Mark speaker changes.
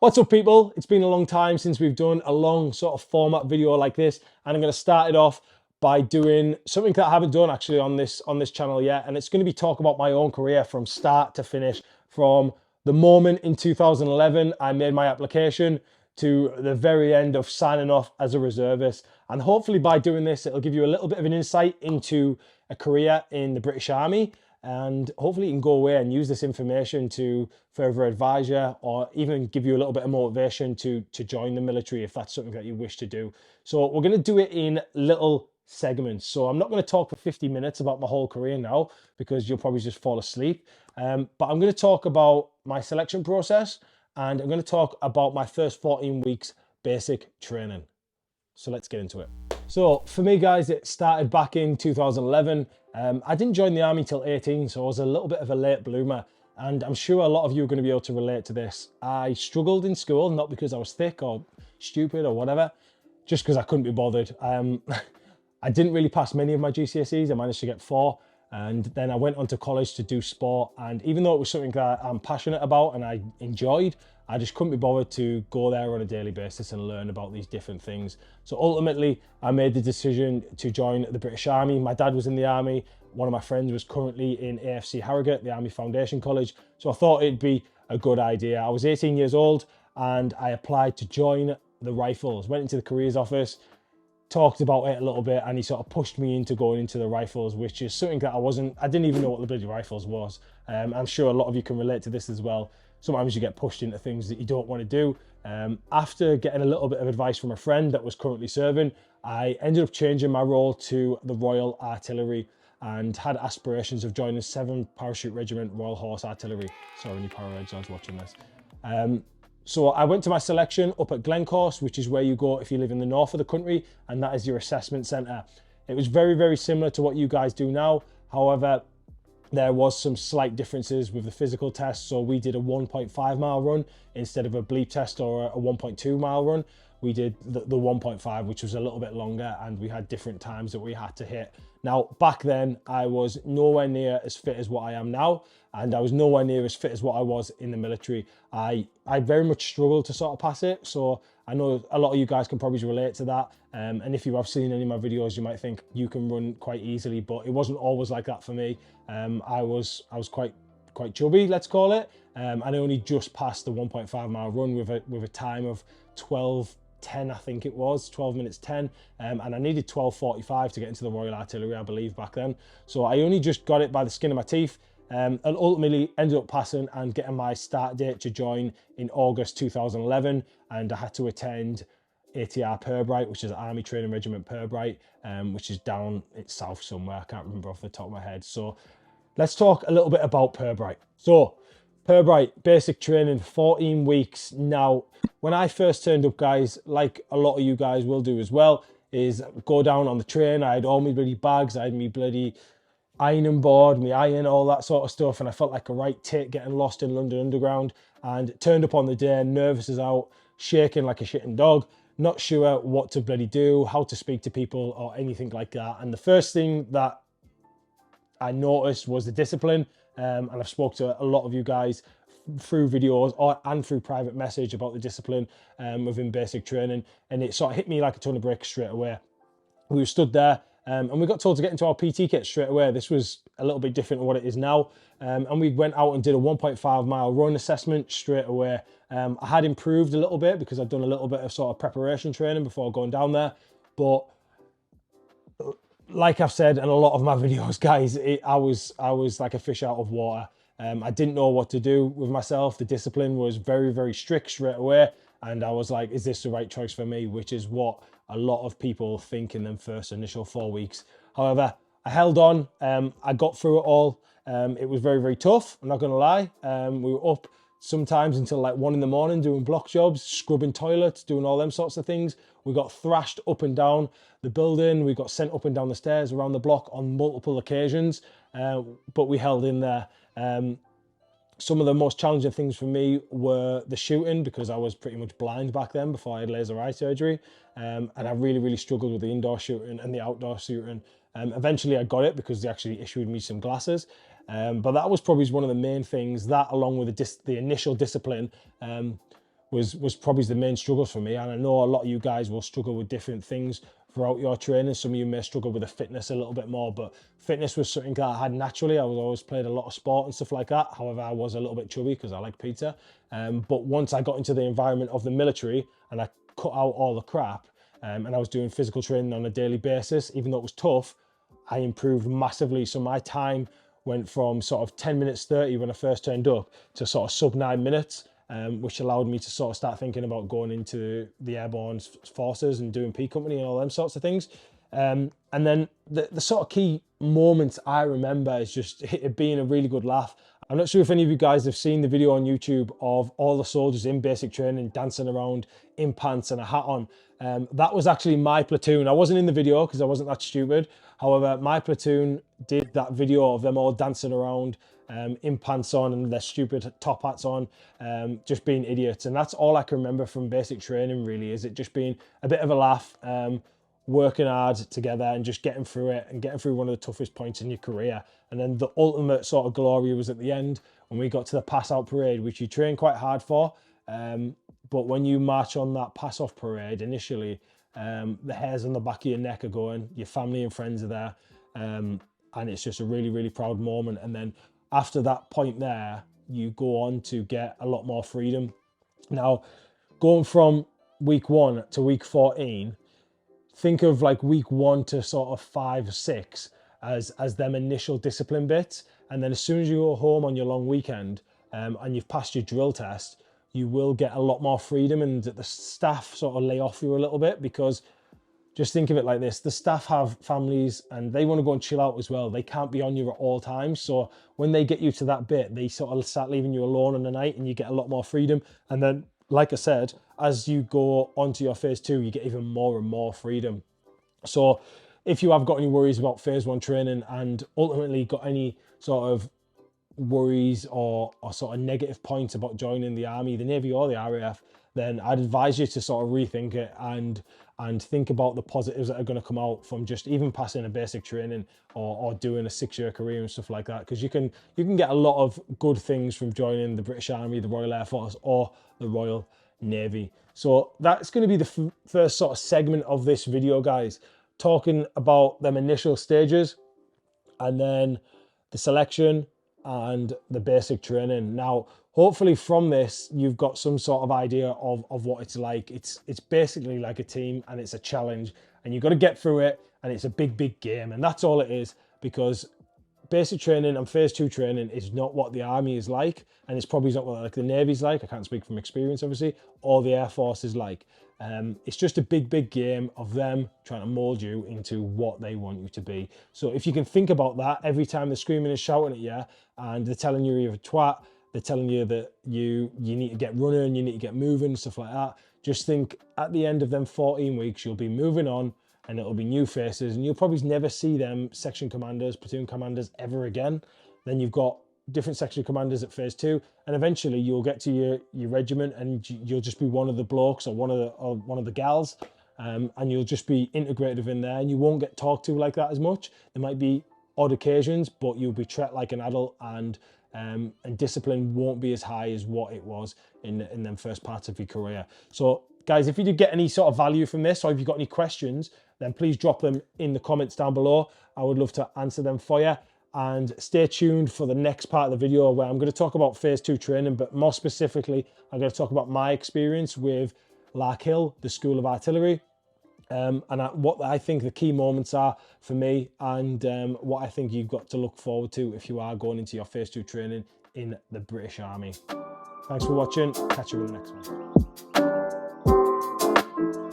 Speaker 1: What's up, people? It's been a long time since we've done a long sort of format video like this, and I'm going to start it off by doing something that I haven't done actually on this channel yet, and it's going to be talk about my own career from start to finish, from the moment in 2011 I made my application to the very end of signing off as a reservist. And hopefully by doing this, it'll give you a little bit of an insight into a career in the British Army, and hopefully you can go away and use this information to further advise you or even give you a little bit of motivation to join the military if that's something that you wish to do. So we're going to do it in little segments. So I'm not going to talk for 50 minutes about my whole career now because you'll probably just fall asleep. But I'm going to talk about my selection process, and I'm going to talk about my first 14 weeks basic training. So let's get into it. So for me, guys, it started back in 2011. I didn't join the army till 18, so I was a little bit of a late bloomer. And I'm sure a lot of you are going to be able to relate to this. I struggled in school, not because I was thick or stupid or whatever, just because I couldn't be bothered. I didn't really pass many of my GCSEs. I managed to get 4. And then I went on to college to do sport. And even though it was something that I'm passionate about and I enjoyed, I just couldn't be bothered to go there on a daily basis and learn about these different things. So ultimately, I made the decision to join the British Army. My dad was in the army. One of my friends was currently in AFC Harrogate, the Army Foundation College. So I thought it'd be a good idea. I was 18 years old and I applied to join the Rifles. Went into the careers office, talked about it a little bit, and he sort of pushed me into going into the Rifles, which is something that I didn't even know what the bloody Rifles was. I'm sure a lot of you can relate to this as well. Sometimes you get pushed into things that you don't want to do. After getting a little bit of advice from a friend that was currently serving, I ended up changing my role to the Royal Artillery and had aspirations of joining 7th Parachute Regiment Royal Horse Artillery. Sorry, any pararegs, I was watching this. So I went to my selection up at Glencorse, which is where you go if you live in the north of the country, and that is your assessment centre. It was very, very similar to what you guys do now. However, there was some slight differences with the physical test. So we did a 1.5 mile run instead of a bleep test or a 1.2 mile run. We did the 1.5, which was a little bit longer, and we had different times that we had to hit. Now, back then, I was nowhere near as fit as what I am now, and I was nowhere near as fit as what I was in the military. I very much struggled to sort of pass it, so I know a lot of you guys can probably relate to that. And if you have seen any of my videos, you might think you can run quite easily, but it wasn't always like that for me. I was quite chubby, let's call it, and I only just passed the 1.5 mile run with a time of 12:10, I think it was 12 minutes 10, and I needed 12:45 to get into the Royal Artillery, I believe, back then. So I only just got it by the skin of my teeth, and ultimately ended up passing and getting my start date to join in August 2011, and I had to attend ATR Purbright, which is Army Training Regiment Purbright, which is down it's south somewhere. I can't remember off the top of my head. So let's talk a little bit about Purbright. So Purbright, basic training, 14 weeks. Now, when I first turned up, guys, like a lot of you guys will do as well, is go down on the train. I had all my bloody bags. I had my bloody ironing board, my iron, all that sort of stuff. And I felt like a right tit getting lost in London Underground, and turned up on the day, nervous as out, shaking like a shitting dog, not sure what to bloody do, how to speak to people or anything like that. And the first thing that I noticed was the discipline. And I've spoke to a lot of you guys through videos and through private message about the discipline within basic training. And it sort of hit me like a ton of bricks straight away. We were stood there and we got told to get into our PT kit straight away. This was a little bit different to what it is now. And we went out and did a 1.5 mile run assessment straight away. I had improved a little bit because I'd done a little bit of sort of preparation training before going down there. But like I've said in a lot of my videos, guys, I was like a fish out of water. I didn't know what to do with myself. The discipline was very, very strict straight away. And I was like, is this the right choice for me? Which is what a lot of people think in them first initial 4 weeks. However, I held on. I got through it all. It was very, very tough. I'm not going to lie. We were up sometimes until like 1 in the morning doing block jobs, scrubbing toilets, doing all them sorts of things. We got thrashed up and down the building. We got sent up and down the stairs around the block on multiple occasions, but we held in there. Some of the most challenging things for me were the shooting, because I was pretty much blind back then before I had laser eye surgery. And I really, really struggled with the indoor shooting and the outdoor shooting. Eventually I got it because they actually issued me some glasses. But that was probably one of the main things, that along with the initial discipline, was probably the main struggles for me. And I know a lot of you guys will struggle with different things throughout your training. Some of you may struggle with the fitness a little bit more, but fitness was something that I had naturally. I was always played a lot of sport and stuff like that. However, I was a little bit chubby because I like pizza. But once I got into the environment of the military and I cut out all the crap, and I was doing physical training on a daily basis, even though it was tough, I improved massively. So my time went from sort of 10 minutes 30 when I first turned up to sort of sub 9 minutes, which allowed me to sort of start thinking about going into the airborne forces and doing P company and all them sorts of things. And then the sort of key moments I remember is just it being a really good laugh. I'm not sure if any of you guys have seen the video on YouTube of all the soldiers in basic training dancing around in pants and a hat on. That was actually my platoon. I wasn't in the video because I wasn't that stupid. However, my platoon did that video of them all dancing around in pants on and their stupid top hats on, just being idiots. And that's all I can remember from basic training, really, is it just being a bit of a laugh, working hard together and just getting through it and getting through one of the toughest points in your career. And then the ultimate sort of glory was at the end when we got to the pass out parade, which you train quite hard for. But when you march on that pass off parade initially, the hairs on the back of your neck are going, your family and friends are there. And it's just a really, really proud moment. And then after that point there, you go on to get a lot more freedom. Now, going from week 1 to week 14, think of like week 1 to sort of 5 or 6 as them initial discipline bits. And then as soon as you go home on your long weekend and you've passed your drill test, you will get a lot more freedom, and the staff sort of lay off you a little bit, because just think of it like this: the staff have families and they want to go and chill out as well. They can't be on you at all times. So when they get you to that bit, they sort of start leaving you alone in the night and you get a lot more freedom. And then, like I said, as you go onto your phase 2, you get even more and more freedom. So if you have got any worries about phase 1 training and ultimately got any sort of worries or sort of negative points about joining the army, the Navy or the RAF, then I'd advise you to sort of rethink it and think about the positives that are going to come out from just even passing a basic training or doing a 6-year career and stuff like that, because you can get a lot of good things from joining the British Army, the Royal Air Force or the Royal Navy. So that's going to be the first sort of segment of this video, guys, talking about them initial stages and then the selection and the basic training. Now, hopefully from this, you've got some sort of idea of what it's like. It's basically like a team and it's a challenge and you've got to get through it, and it's a big, big game. And that's all it is, because basic training and phase 2 training is not what the army is like, and it's probably not what like the Navy's like. I can't speak from experience, obviously, or the Air Force is like. It's just a big, big game of them trying to mold you into what they want you to be. So if you can think about that every time they're screaming and shouting at you and they're telling you you're a twat, they're telling you that you need to get running, you need to get moving, stuff like that, just think at the end of them 14 weeks, you'll be moving on and it'll be new faces, and you'll probably never see them section commanders, platoon commanders ever again. Then you've got different section commanders at phase 2, and eventually you'll get to your regiment and you'll just be one of the blokes or one of the gals, and you'll just be integrated in there, and you won't get talked to like that as much. There might be odd occasions, but you'll be treated like an adult, and discipline won't be as high as what it was in them first parts of your career. So guys, if you did get any sort of value from this, or if you've got any questions, then please drop them in the comments down below. I would love to answer them for you. And stay tuned for the next part of the video where I'm going to talk about phase 2 training, but more specifically, I'm going to talk about my experience with Larkhill, the School of Artillery, and what I think the key moments are for me, and what I think you've got to look forward to if you are going into your phase 2 training in the British Army. Thanks for watching. Catch you in the next one.